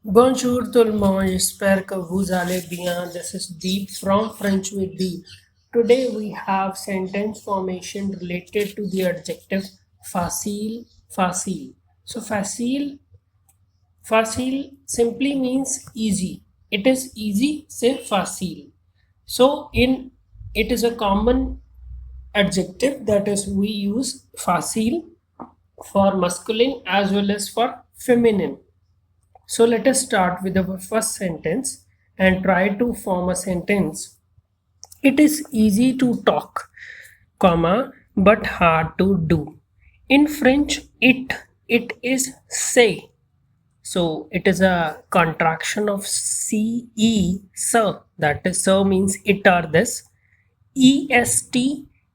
Bonjour tout le monde, j'espère que vous allez bien. This is Deep from French with Deep. Today we have sentence formation related to the adjective facile, facile. So facile simply means easy. It is easy, say facile. So it is a common adjective, that is we use facile for masculine as well as for feminine. So let us start with our first sentence and try to form a sentence. It is easy to talk, comma, but hard to do. In French, it is say. So it is a contraction of ce, sir. That is, sir means it or this. Est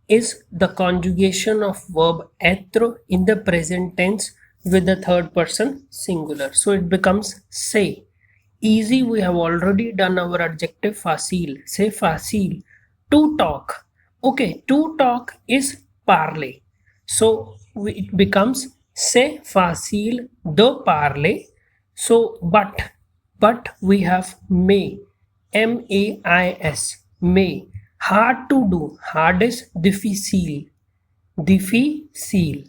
is the conjugation of verb être in the present tense with the third person singular. So it becomes say. Easy, we have already done our adjective facile. Say facile. To talk. Okay, to talk is parler. So it becomes say facile de parler. So but we have mais. Mais. May. Hard to do. Hard is difficile. Difficile.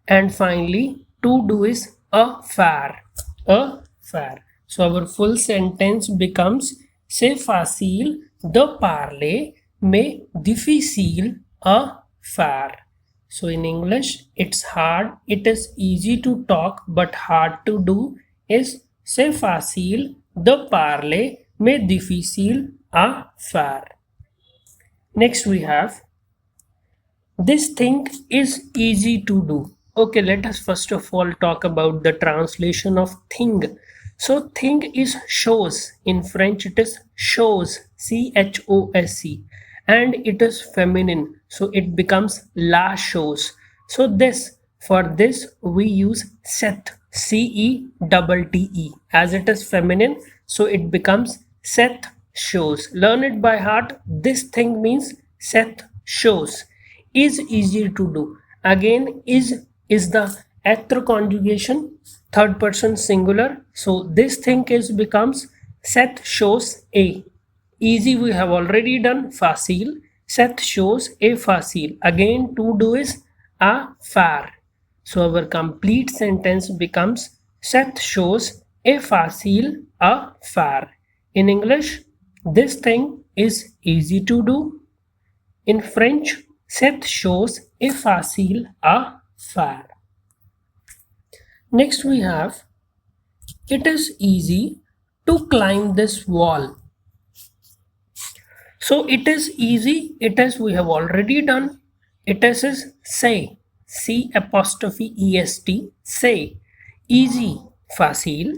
And finally, to do is a faire. A faire. So our full sentence becomes c'est facile de parler, mais difficile à faire. So in English, it's hard. It is easy to talk, but hard to do is c'est facile de parler, mais difficile à faire. Next we have this thing is easy to do. Okay, let us first of all talk about the translation of thing. So thing is shows. In French it is shows, chos, and it is feminine, so it becomes la chose. So this, for this we use set, cette, as it is feminine, so it becomes set shows. Learn it by heart. This thing means set shows. Is easy to do. Again, is the être conjugation, third person singular. So this thing is becomes set shows a. Easy we have already done. Facile. Set shows a facile. Again, to do is a faire. So our complete sentence becomes set shows a facile a faire. In English, this thing is easy to do. In French, set shows a facile à faire. Next we have, it is easy to climb this wall. So it is easy, it is we have already done. It is say, C''est, say. Easy, facile.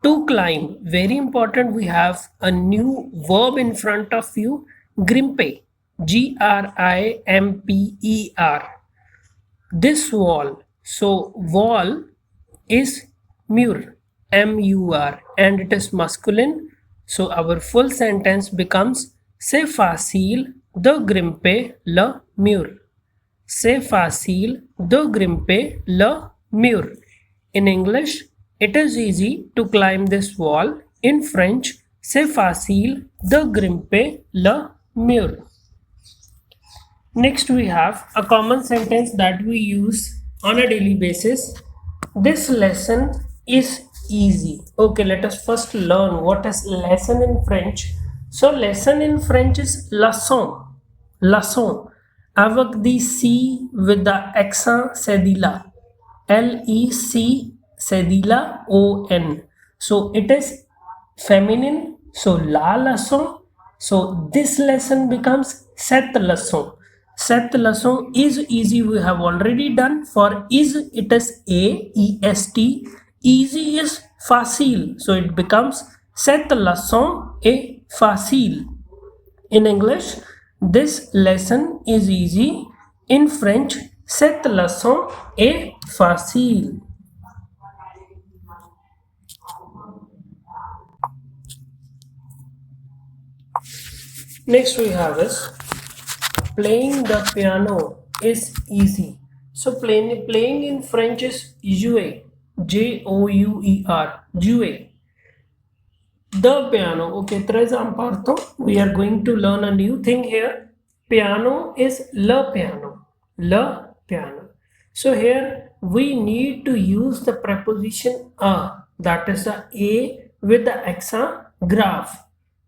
To climb, very important, we have a new verb in front of you, grimper. Grimper. This wall. So wall is mur, mur, and it is masculine. So our full sentence becomes c'est facile de grimper le mur. C'est facile de grimper le mur. In English, it is easy to climb this wall. In French, c'est facile de grimper le mur. Next we have a common sentence that we use on a daily basis. This lesson is easy. Okay, let us first learn what is lesson in French. So lesson in French is leçon. Leçon. Avec the C with the accent cédilla. L-E-C cédilla O-N. So it is feminine. So la leçon. So this lesson becomes cette leçon. Cette leçon is easy we have already done. For is it is A-E-S-T. Easy is facile. So it becomes cette leçon est facile. In English, this lesson is easy. In French, cette leçon est facile. Next we have is playing the piano is easy. So playing in French is jouer, Jouer. Jouer. The piano. Okay, tres amparto. We are going to learn a new thing here. Piano is le piano. Le piano. So here we need to use the preposition a. That is a with the hexagraph.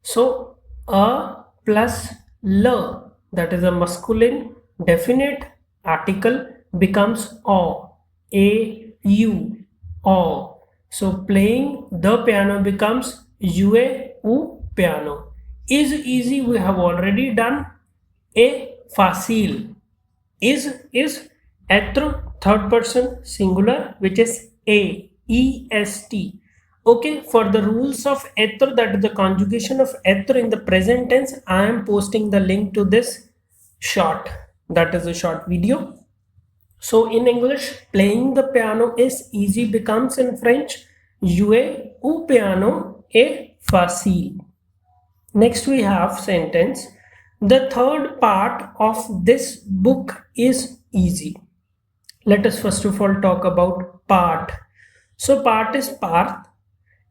So a plus le, that is a masculine definite article, becomes o. A u. O. So playing the piano becomes ue u piano. Is easy, we have already done. A facile. Is être third person singular, which is a est. Okay, for the rules of être, that is the conjugation of être in the present tense, I am posting the link to this short, that is a short video. So in English, playing the piano is easy becomes in French jouer au piano est facile. Next we have sentence. The third part of this book is easy. Let us first of all talk about part. So part is part.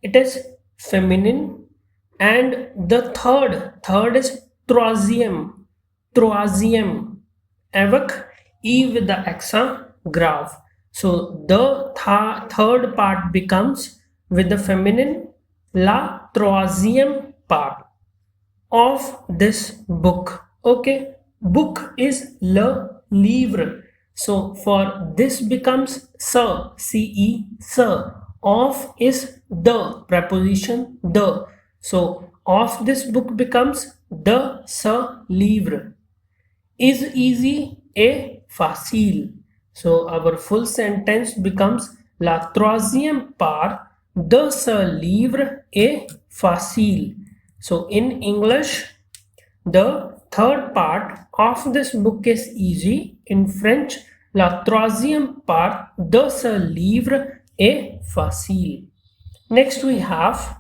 It is feminine, and the third is troisième. Troisième avec e with the hexagraph. So the third part becomes with the feminine la troisième part of this book. Okay, book is le livre. So for this becomes ce, ce. Of is the preposition the. So of this book becomes the ce livre. Is easy a facile. So our full sentence becomes la troisième part de ce livre est facile. So in English, the third part of this book is easy. In French, la troisième part de ce livre est facile. Next we have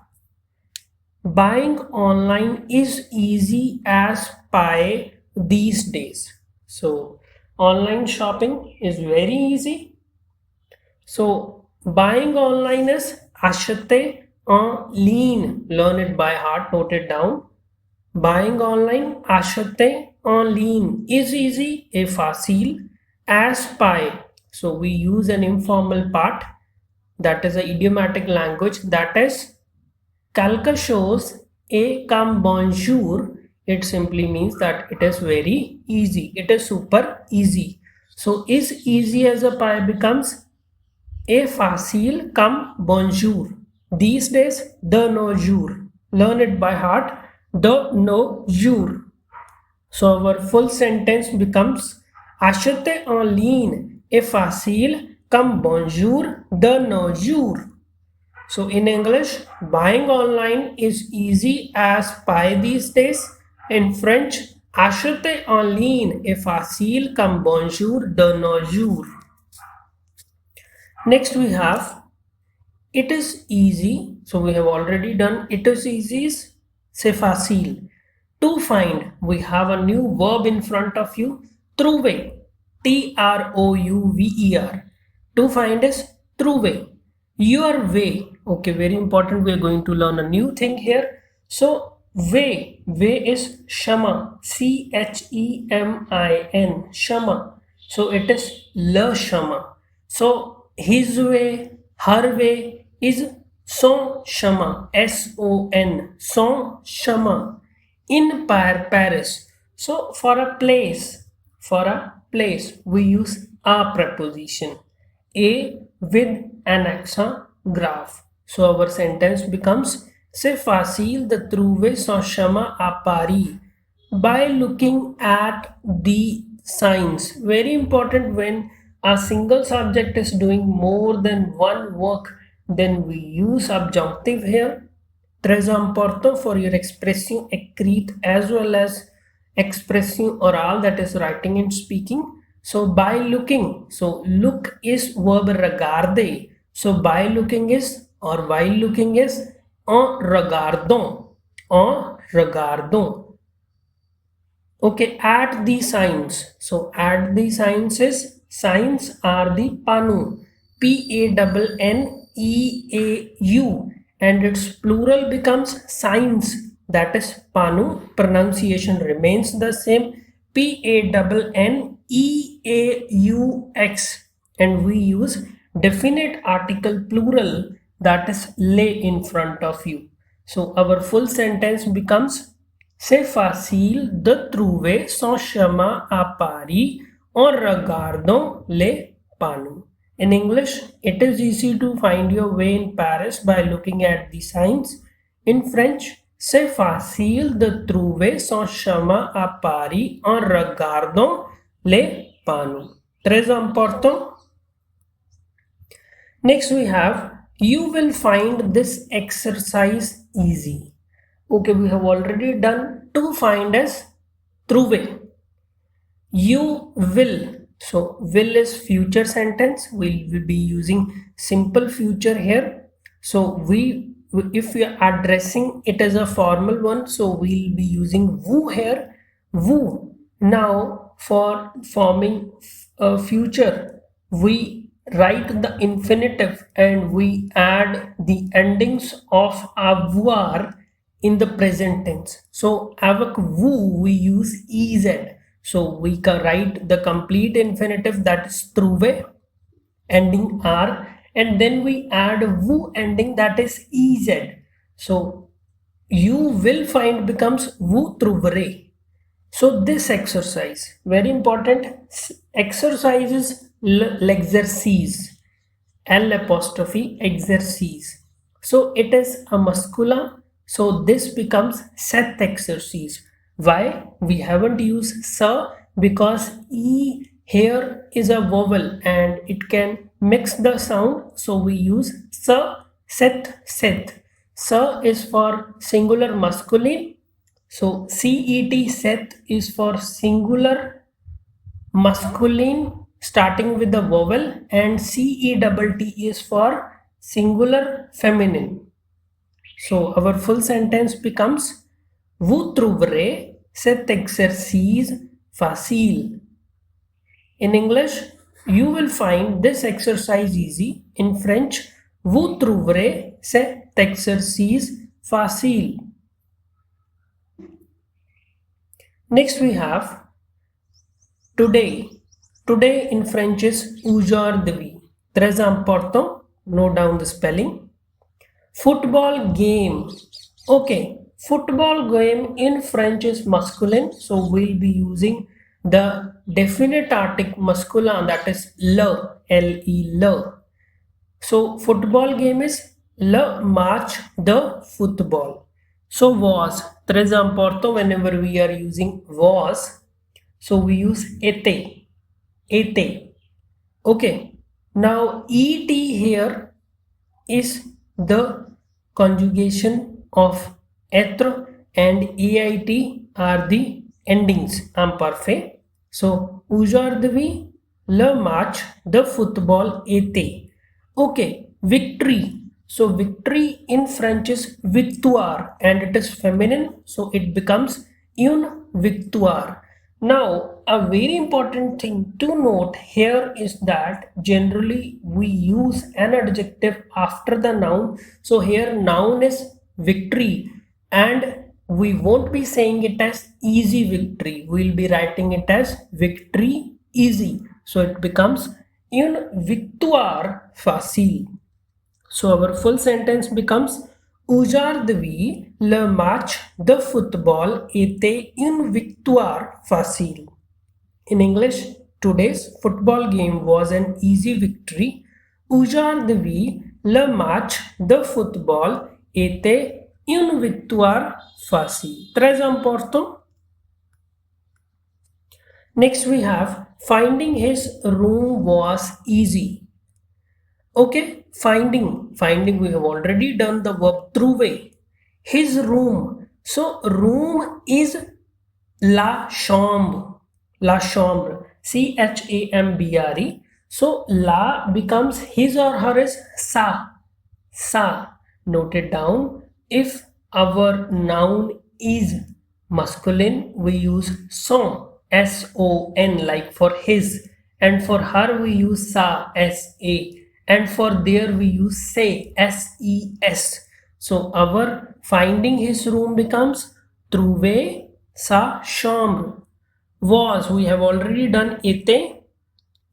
buying online is easy as pie these days. So online shopping is very easy. So buying online is acheter en ligne. Learn it by heart, note it down. Buying online, acheter en ligne is easy, a facile, as pie. So we use an informal part, that is a idiomatic language, that is quelque chose est comme bonjour. It simply means that it is very easy. It is super easy. So is easy as a pie becomes a facile comme bonjour. These days, de nos jours. Learn it by heart. De nos jours. So our full sentence becomes acheter en ligne est facile comme bonjour de nos jours. So in English, buying online is easy as pie these days. In French, acheter en ligne est facile comme bonjour de nos jours. Next we have it is easy. So we have already done it is easy, c'est facile. To find, we have a new verb in front of you, trouver. Trouver. To find is trouver. Your way. Okay, very important. We are going to learn a new thing here. So way is chemin. chemin. Chemin. So it is le chemin. So his way, her way is son chemin. son. Son chemin. In Paris. So for a place, we use a preposition. A with an hexagraph. So our sentence becomes c'est facile de trouver son chemin à Paris by looking at the signs. Very important, when a single subject is doing more than one work, then we use subjunctive here. Très important for your expression écrite as well as expression oral, that is writing and speaking. So by looking, so look is verb regarder. So by looking is or while looking is en regardant. En regardant. Okay, at the signs. So at the signs is signs are the panneau. Panneau. and its plural becomes signs, that is panu. Pronunciation remains the same, PANNEAUX, and we use definite article plural, that is lay in front of you. So our full sentence becomes: C'est facile de trouver son chemin à Paris en regardant les panneaux. In English, it is easy to find your way in Paris by looking at the signs. In French, c'est facile de trouver son chemin à Paris en regardant les panneaux. Très important. Next we have, you will find this exercise easy. Okay, we have already done to find as trouver. You will. So will is future sentence. We'll be using simple future here. So if we are addressing it as a formal one, so we'll be using vous here. Vous. Now for forming a future, we write the infinitive and we add the endings of avoir in the present tense. So avec vous we use ez. So we can write the complete infinitive, that is trouver, ending r, and then we add vous ending, that is ez. So you will find becomes vous trouverez. So this exercise, very important exercise, is l'exercice, L apostrophe exercise. So it is a masculine. So this becomes cet exercise. Why? We haven't used sa because E here is a vowel and it can mix the sound. So we use sa, set, set. Sa is for singular masculine. So CET, set, is for singular masculine starting with the vowel, and CETT is for singular feminine. So our full sentence becomes: Vous trouverez cet exercice facile. In English, you will find this exercise easy. In French, vous trouverez cet exercice facile. Next we have today. Today in French is aujourd'hui. Très important. Note down the spelling. Football game. Okay. Football game in French is masculine. So we'll be using the definite article masculine, that is le, L-E, le. So football game is le match de football. So was, très important whenever we are using was. So we use était, était. Okay. Now et here is the conjugation of être and ait are the endings imparfait. So aujourd'hui le match de football était. Okay, victory. So victory in French is victoire and it is feminine, so it becomes une victoire. Now a very important thing to note here is that generally we use an adjective after the noun. So here noun is victory and we won't be saying it as easy victory. We'll be writing it as victory easy. So it becomes une victoire facile. So our full sentence becomes: Aujourd'hui le match de football était une victoire facile. In English, today's football game was an easy victory. Aujourd'hui le match de football était une victoire facile. Très important. Next we have finding his room was easy. Okay, finding we have already done the verb trouver. His room. So room is la chambre. La chambre. CHAMBRE. So la becomes his or her is sa. Sa. Note it down. If our noun is masculine, we use son. S-O-N, like for his, and for her we use sa, S-A, and for there we use say, S-E-S. So our finding his room becomes trouver sa chambre. Was, we have already done était.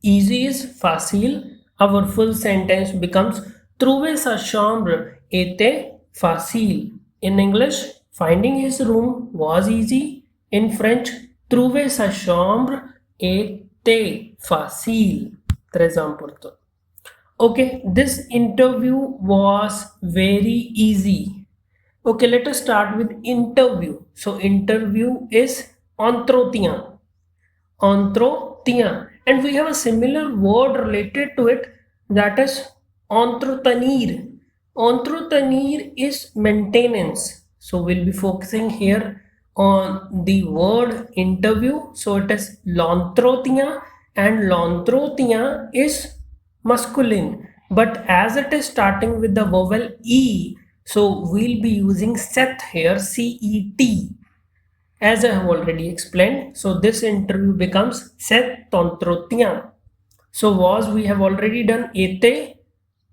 Easy is facile. Our full sentence becomes trouver sa chambre était facile. In English, finding his room was easy. In French, trouver sa chambre était facile. Très important. Okay, this interview was very easy. Okay, let us start with interview. So interview is entretien. Entretien. And we have a similar word related to it, that is entretenir. Entretenir is maintenance. So we'll be focusing here on the word interview. So it is l'entretien, and l'entretien is masculine, but as it is starting with the vowel E, so we'll be using set here, CET, as I have already explained. So this interview becomes cet entretien. So was, we have already done était.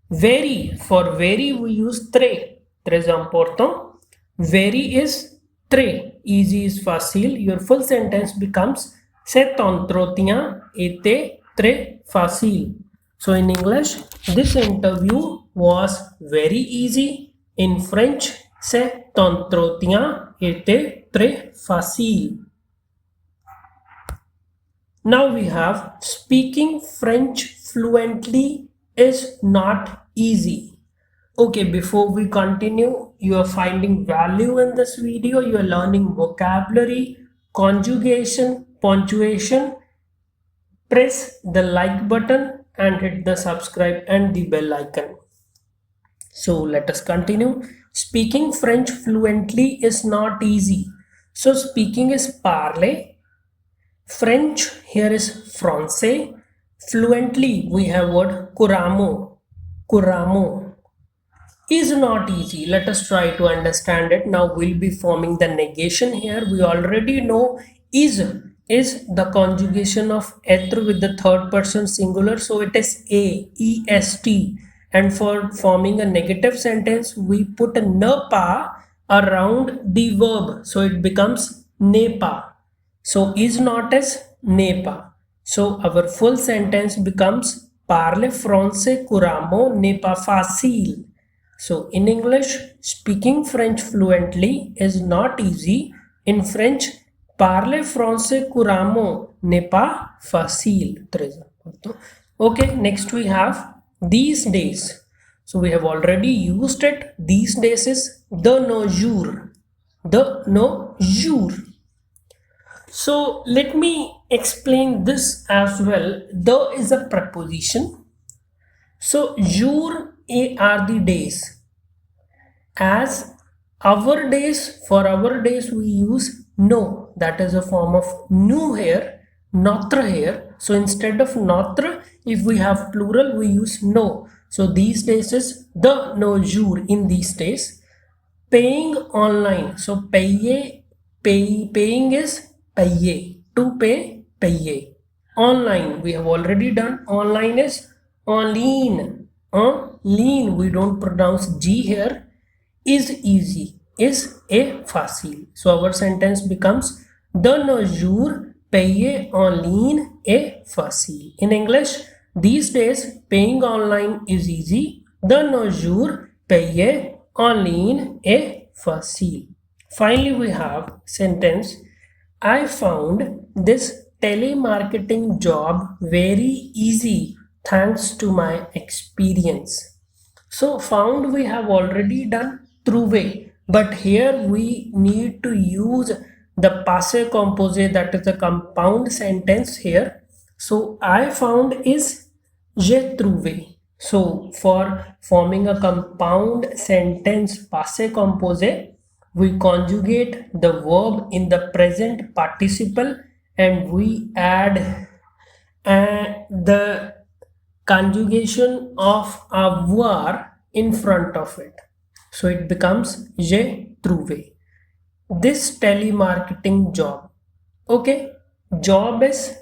Very, for very we use très. Très important. Very is très. Easy is facile. Your full sentence becomes cet entretien était très facile. So in English, this interview was very easy. In French, cet entretien était très facile. Now we have speaking French fluently is not easy. Okay, before we continue, you are finding value in this video. You are learning vocabulary, conjugation, punctuation. Press the like button and hit the subscribe and the bell icon. So let us continue. Speaking French fluently is not easy. So speaking is parler. French here is français. Fluently we have word couramment. Couramment is not easy. Let us try to understand it. Now we'll be forming the negation here. We already know is the conjugation of être with the third person singular. So it is a, est. And for forming a negative sentence, we put a ne pas around the verb. So it becomes ne pas. So is not as n'est pas. So our full sentence becomes parler français couramment n'est pas facile. So in English, speaking French fluently is not easy. In French, parler français couramment n'est pas facile. Okay, next we have these days. So we have already used it. These days is de nos jours. De nos jours. So let me explain this as well. The is a preposition. So jour are the days. As our days, for our days we use no. That is a form of nous here, notre here. So instead of notre, if we have plural, we use no. So these days is de nos jours, in these days. Paying online. So paying is payer. To pay, payer. Online, we have already done. Online is en ligne. En ligne, we don't pronounce G here. Is easy. Is a facile. So our sentence becomes de nos jours payer en ligne est facile. In English, these days paying online is easy. De nos jours payer en ligne est facile. Finally, we have sentence, I found this telemarketing job very easy thanks to my experience. So found we have already done trouver, but here we need to use the passé composé, that is a compound sentence here. So I found is j'ai trouvé. So for forming a compound sentence passé composé, we conjugate the verb in the present participle and we add the conjugation of avoir in front of it. So it becomes j'ai trouvé. This telemarketing job. Okay, job is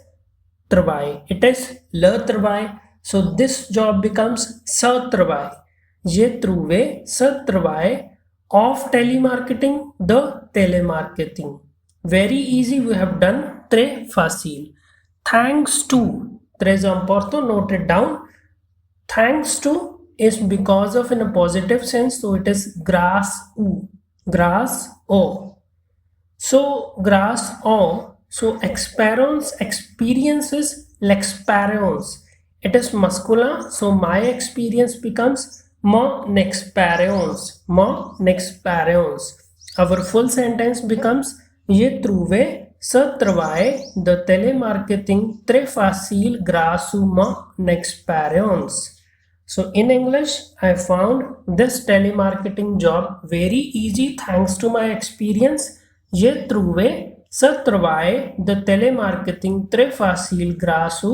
travail. It is le travail. So this job becomes ce travail. J'ai trouvé ce travail of telemarketing, the telemarketing. Very easy, we have done très facile. Thanks to, très important, note it down. Thanks to is because of in a positive sense, so it is grâce ou, grâce au. So grâce au, so experiences l'expérience. It is masculine, so my experience becomes mon expérience. Mon expérience. Our full sentence becomes j'ai trouvé ce travail de télémarketing très facile grâce à mon expérience. So in English, I found this telemarketing job very easy thanks to my experience. J'ai trouvé ce travail de télémarketing très facile grâce à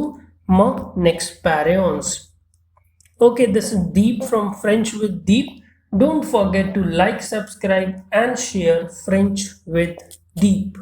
mon expérience. Okay, this is Deep from French with Deep. Don't forget to like, subscribe and share French with Deep.